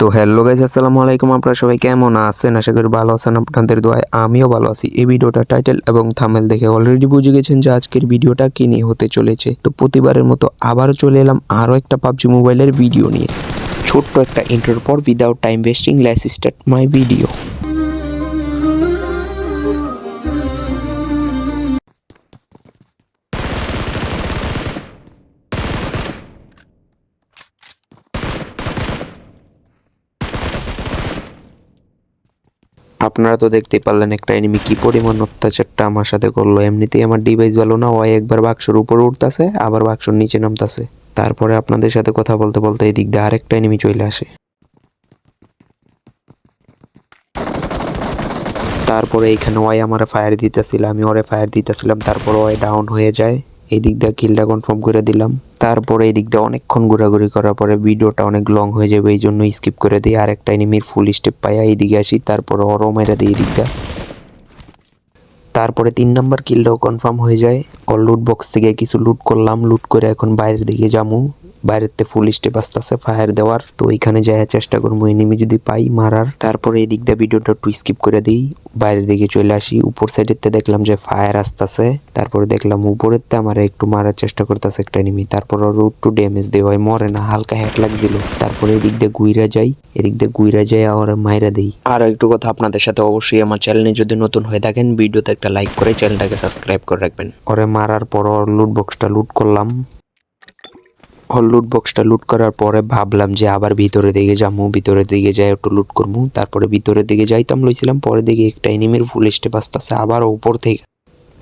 তো hello guys, আসসালামু আলাইকুম। আপনারা সবাই কেমন আছেন? আশা করি ভালো আছেন। আপনাদের দোয়ায় আমিও ভালো আছি। এই ভিডিওটা টাইটেল এবং থাম্বনেল দেখে অলরেডি বুঝে গেছেন যে আজকের ভিডিওটা কি নিয়ে হতে চলেছে। তো প্রতিবারের মতো আবারও চলে এলাম আরও একটা পাবজি মোবাইলের ভিডিও নিয়ে। ছোট্ট একটা ইন্ট্রোর পর without time wasting let's start my video. আপনারা তো দেখতে পারলেন একটা এনিমি কি পরিমাণ অত্যাচারটা আমার সাথে করলো। এমনিতেই আমার ডিভাইস ভালো না, ওই একবার বাক্সর উপরে উঠতেছে আবার বাক্সর নিচে নামতেছে। তারপরে আপনাদের সাথে কথা বলতে বলতে এই দিক দিয়ে আরেকটা এনিমি চলে আসে। তারপরে এইখানে ওয়াই আমার ফায়ার দিতেছিল, আমি ওরে ফায়ার দিতেছিলাম, তারপরে ওয়াই ডাউন হয়ে যায়। এই দিক দিয়ে কিলটা কনফার্ম করে দিলাম। তারপরে এই দিক দিয়ে অনেকক্ষণ ঘোরাঘুরি করার পরে ভিডিওটা অনেক লং হয়ে যাবে, এই জন্য স্কিপ করে দিই। আরেকটা এনিমির ফুল স্টেপ পাইয়া এইদিকে আসি, তারপরে ওরও মেরে দিই এই দিক দিয়ে। তারপরে 3 নাম্বার কিলটাও কনফার্ম হয়ে যায়। ওর লুট বক্স থেকে কিছু লুট করলাম, লুট করে এখন বাইরের দিকে যামু। বাইরেতে ফুল স্টেপ আসতেছে ফায়ার দেওয়ার, তো ওইখানে যাওয়ার চেষ্টা করবো এনিমি যদি পাই মারার। তারপরে এই দিক দিয়ে ভিডিওটা একটু স্কিপ করে দিই, বাইরের দিকে চলে আসি। উপর সাইডেতে দেখলাম যে ফায়ার আসতেছে, তারপরে দেখলাম উপরেতে আমার একটু মারার চেষ্টা করতেছে একটা এনিমি। তারপর রুট টু ড্যামেজ দেওয়া হয়, মরে না, হালকা হ্যাক লাগছিল। তারপরে এদিক দিয়ে গুইরা যাই, এদিক দিয়ে গুইরা যাই আর মাইরা দেই। আর একটু কথা আপনাদের সাথে, অবশ্যই আমার চ্যানেলে যদি নতুন হয়ে থাকেন ভিডিওতে একটা লাইক করে চ্যানেলটাকে সাবস্ক্রাইব করে রাখবেন। ওরে মারার পর ওর লুট বক্সটা লুট করলাম। ওর লুট বক্সটা লুট করার পরে ভাবলাম যে আবার ভিতরের দিকে যাবো, ভিতরের দিকে যাই একটু লুট করবো। তারপরে ভিতরের দিকে যাইতাম লইছিলাম, পরে দিকে একটা এনিমির ফুল স্টেপ আসতেছে আবার উপর থেকে।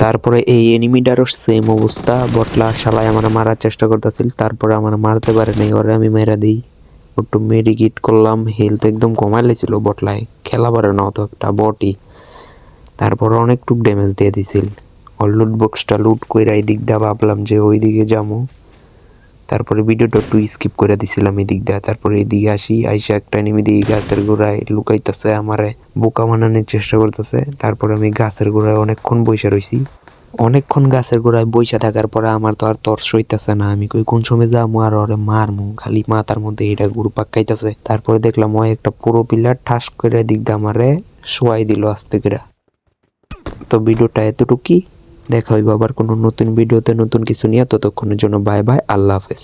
তারপরে এই এনিমিটারও সেম অবস্থা, বটলা শালায় আমার মারার চেষ্টা করতেছিল, তারপরে আমার মারতে পারে নাই, ওরে আমি মেরা দিই। একটু মেডিকেট করলাম, হেলথ একদম কমাই লেছিল বটলায়, খেলা পারে না অত একটা বটই। তারপর অনেকটুক ড্যামেজ দিয়ে দিছিল। ওর লুট বক্সটা লুট কইরা এই দিক দিয়ে ভাবলাম যে ওই দিকে যাবো। তারপরে ভিডিওটা একটু স্কিপ করে দিছিলাম এই দিক দিয়ে। তারপরে এদিকে আসি, আইসা একটা এনিমি দিকে গাছের গোড়ায় লুকাইতেছে, আমারে বোকা বানানোর চেষ্টা করতেছে। তারপরে আমি গাছের গোড়ায় অনেকক্ষণ বইসা রইছি। অনেকক্ষণ গাছের গোড়ায় বইসা থাকার পরে আমার তো আর তর্স হইতেছে না, আমি কই কোন সময় যাবো আর ওরে মারমু, খালি মাথার মধ্যে এটা গুরু পাক্কাইতেছে। তারপরে দেখলাম ওই একটা পুরো পিলার ঠাস করে দিক দিয়ে আমারে শোয়াই দিল আস্তে করে। তো ভিডিওটা এতটুকুই, দেখা হইব আবার কোনো নতুন ভিডিওতে নতুন কিছু নিয়ে। ততক্ষণের জন্য বাই বাই, আল্লাহ হাফেজ।